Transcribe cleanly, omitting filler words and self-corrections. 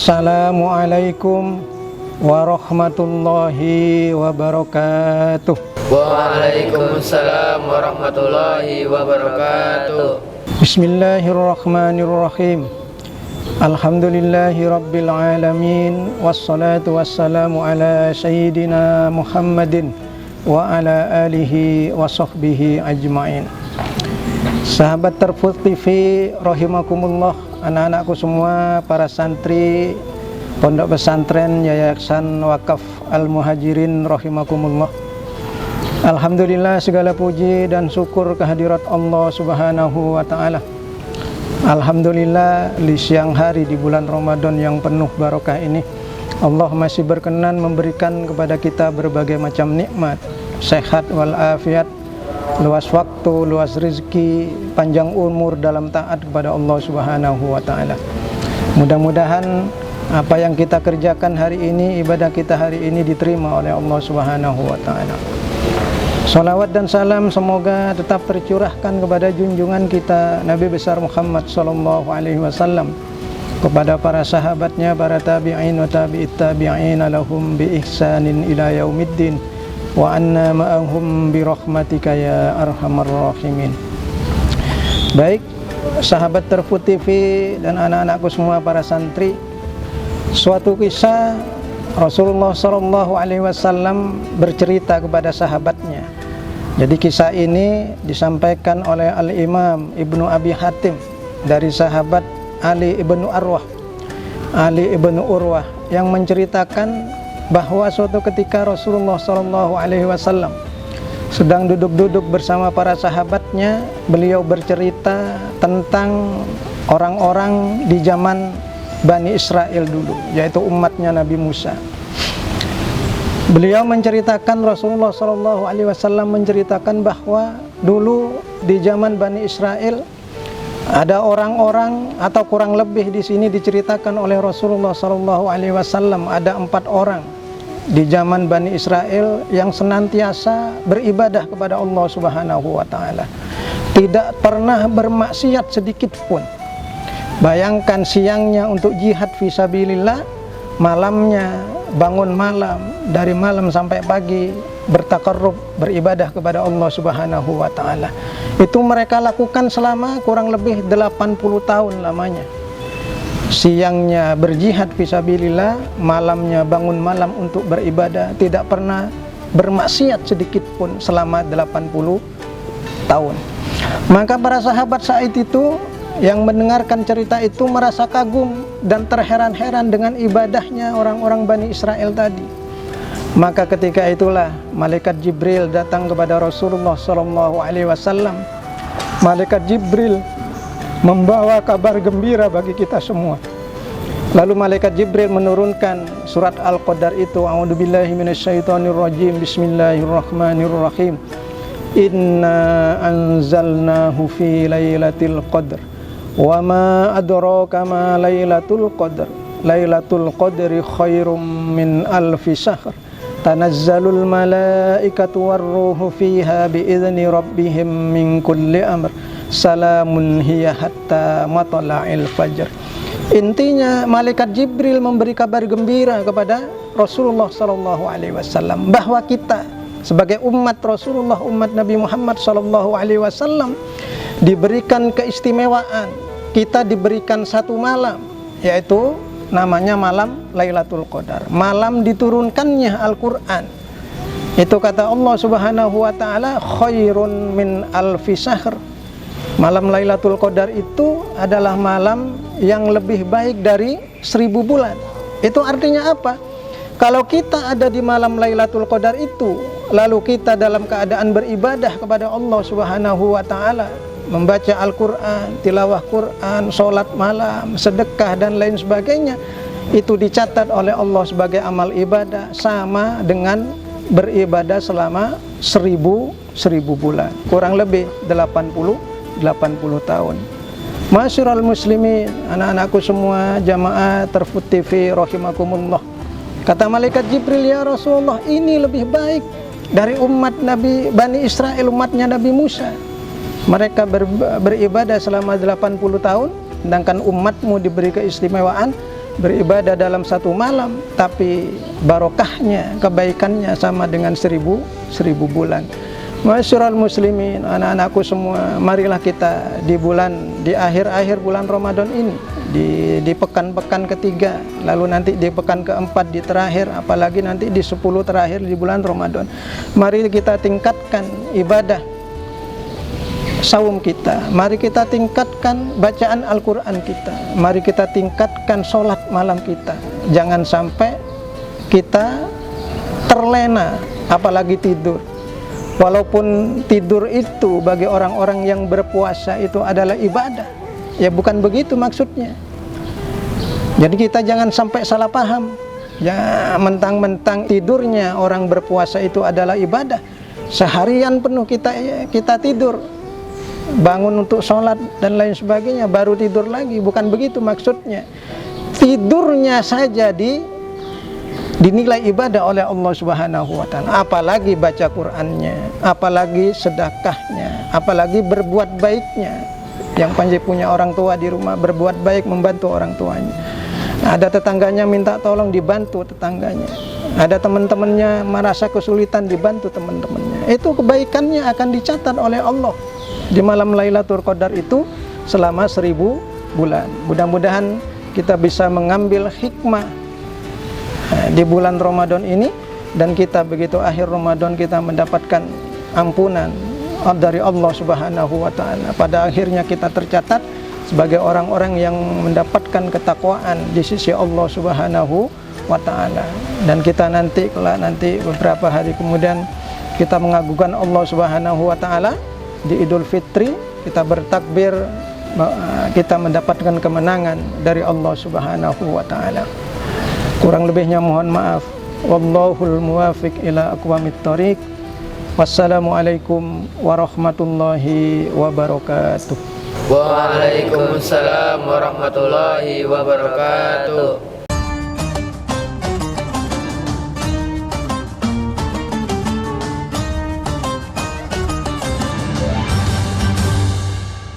Assalamualaikum warahmatullahi wabarakatuh. Waalaikumsalam warahmatullahi wabarakatuh. Bismillahirrahmanirrahim. Alhamdulillahi rabbil alamin. Wassalatu wassalamu ala sayyidina Muhammadin wa ala alihi wa sahbihi ajma'in. Sahabat Terfut TV rahimakumullah, anak-anakku semua, para santri Pondok Pesantren Yayasan Wakaf Al-Muhajirin rahimakumullah. Alhamdulillah, segala puji dan syukur kehadirat Allah Subhanahu wa taala. Alhamdulillah, di siang hari di bulan Ramadan yang penuh barokah ini, Allah masih berkenan memberikan kepada kita berbagai macam nikmat, sehat walafiat, luas waktu, luas rezeki, panjang umur dalam taat kepada Allah Subhanahu wa taala. Mudah-mudahan apa yang kita kerjakan hari ini, ibadah kita hari ini diterima oleh Allah Subhanahu wa taala. Salawat dan salam semoga tetap tercurahkan kepada junjungan kita Nabi besar Muhammad sallallahu alaihi wasallam, kepada para sahabatnya, para tabi'in wa tabi'it tabi'in lahum bi ihsanin ila yaumiddin, wa anna ma'ahum bi rahmatika ya arhamar rahimin. Baik, sahabat Terfut TV dan anak-anakku semua, para santri, suatu kisah Rasulullah sallallahu alaihi wasallam bercerita kepada sahabatnya. Jadi kisah ini disampaikan oleh Al-Imam Ibnu Abi Hatim dari sahabat Ali ibnu Urwah yang menceritakan bahwa suatu ketika Rasulullah sallallahu alaihi wasallam sedang duduk-duduk bersama para sahabatnya. Beliau bercerita tentang orang-orang di zaman Bani Israel dulu, yaitu umatnya Nabi Musa. Beliau menceritakan, Rasulullah sallallahu alaihi wasallam menceritakan bahwa dulu di zaman Bani Israel ada orang-orang, atau kurang lebih di sini diceritakan oleh Rasulullah sallallahu alaihi wasallam, ada 4 orang di zaman Bani Israel yang senantiasa beribadah kepada Allah Subhanahu wa taala, tidak pernah bermaksiat sedikit pun. Bayangkan, siangnya untuk jihad fisabilillah, malamnya bangun malam, dari malam sampai pagi bertakarrub, beribadah kepada Allah Subhanahu wa taala. Itu mereka lakukan selama kurang lebih 80 tahun lamanya. Siangnya berjihad fisabilillah, malamnya bangun malam untuk beribadah, tidak pernah bermaksiat sedikit pun selama 80 tahun. Maka para sahabat saat itu yang mendengarkan cerita itu merasa kagum dan terheran-heran dengan ibadahnya orang-orang Bani Israel tadi. Maka ketika itulah malaikat Jibril datang kepada Rasulullah sallallahu alaihi wasallam. Malaikat Jibril membawa kabar gembira bagi kita semua. Lalu malaikat Jibril menurunkan surat Al-Qadar itu, a'udzubillahi minasyaitonirrajim, bismillahirrahmanirrahim. Inna anzalnahu fi lailatul qadr. Wa ma adraka ma lailatul qadr. Lailatul qadri khairum min alfi syahr. Tanazzalul malaikatu warruhu fiha biizni rabbihim min kulli amr. Salamun hiya hatta matla'il fajr. Intinya malaikat Jibril memberi kabar gembira kepada Rasulullah sallallahu alaihi wasallam bahwa kita sebagai umat Rasulullah, umat Nabi Muhammad sallallahu alaihi wasallam, diberikan keistimewaan. Kita diberikan satu malam, yaitu namanya malam Lailatul Qadar, malam diturunkannya Al-Quran. Itu kata Allah Subhanahu wa taala, khairun min alfi syahr. Malam Lailatul Qadar itu adalah malam yang lebih baik dari 1000 bulan. Itu artinya apa? Kalau kita ada di malam Lailatul Qadar itu, lalu kita dalam keadaan beribadah kepada Allah Subhanahu wa taala, membaca Al-Quran, tilawah Quran, sholat malam, sedekah dan lain sebagainya, itu dicatat oleh Allah sebagai amal ibadah, sama dengan beribadah selama 1000 bulan, kurang lebih 80 tahun. Masyarul muslimin, anak-anakku semua, jamaah Terfut TV rahimakumullah. Kata malaikat Jibril, ya Rasulullah, ini lebih baik dari umat Nabi Bani Israel, umatnya Nabi Musa. Mereka beribadah selama 80 tahun, sedangkan umatmu diberi keistimewaan beribadah dalam satu malam, tapi barokahnya, kebaikannya sama dengan seribu bulan. Masyarul muslimin, anak-anakku semua, marilah kita di akhir-akhir bulan Ramadan ini, di pekan-pekan ketiga, lalu nanti di pekan keempat di terakhir, apalagi nanti di 10 terakhir di bulan Ramadan. Mari kita tingkatkan ibadah saum kita, mari kita tingkatkan bacaan Al-Quran kita, mari kita tingkatkan sholat malam kita. Jangan sampai kita terlena, apalagi tidur. Walaupun tidur itu bagi orang-orang yang berpuasa itu adalah ibadah, ya bukan begitu maksudnya. Jadi kita jangan sampai salah paham, ya mentang-mentang tidurnya orang berpuasa itu adalah ibadah. Seharian penuh kita tidur, bangun untuk sholat dan lain sebagainya, baru tidur lagi. Bukan begitu maksudnya. Tidurnya saja dinilai ibadah oleh Allah Subhanahu wa Ta'ala, apalagi baca Qur'annya, apalagi sedekahnya, apalagi berbuat baiknya. Yang panjang punya orang tua di rumah, berbuat baik, membantu orang tuanya. Ada tetangganya minta tolong, dibantu tetangganya. Ada teman-temannya merasa kesulitan, dibantu teman-temannya. Itu kebaikannya akan dicatat oleh Allah di malam Lailatul Qadar itu selama 1000 bulan. Mudah-mudahan kita bisa mengambil hikmah di bulan Ramadan ini, dan kita begitu akhir Ramadan kita mendapatkan ampunan dari Allah Subhanahu wa Ta'ala. Pada akhirnya kita tercatat sebagai orang-orang yang mendapatkan ketakwaan di sisi Allah Subhanahu wa Ta'ala. Dan kita nanti beberapa hari kemudian kita mengagungkan Allah Subhanahu wa Ta'ala di Idul Fitri, kita bertakbir, kita mendapatkan kemenangan dari Allah Subhanahu wa Ta'ala. Kurang lebihnya mohon maaf. Wallahul muwafiq ila aqwamit thoriq. Wassalamualaikum warahmatullahi wabarakatuh. Waalaikumsalam warahmatullahi wabarakatuh.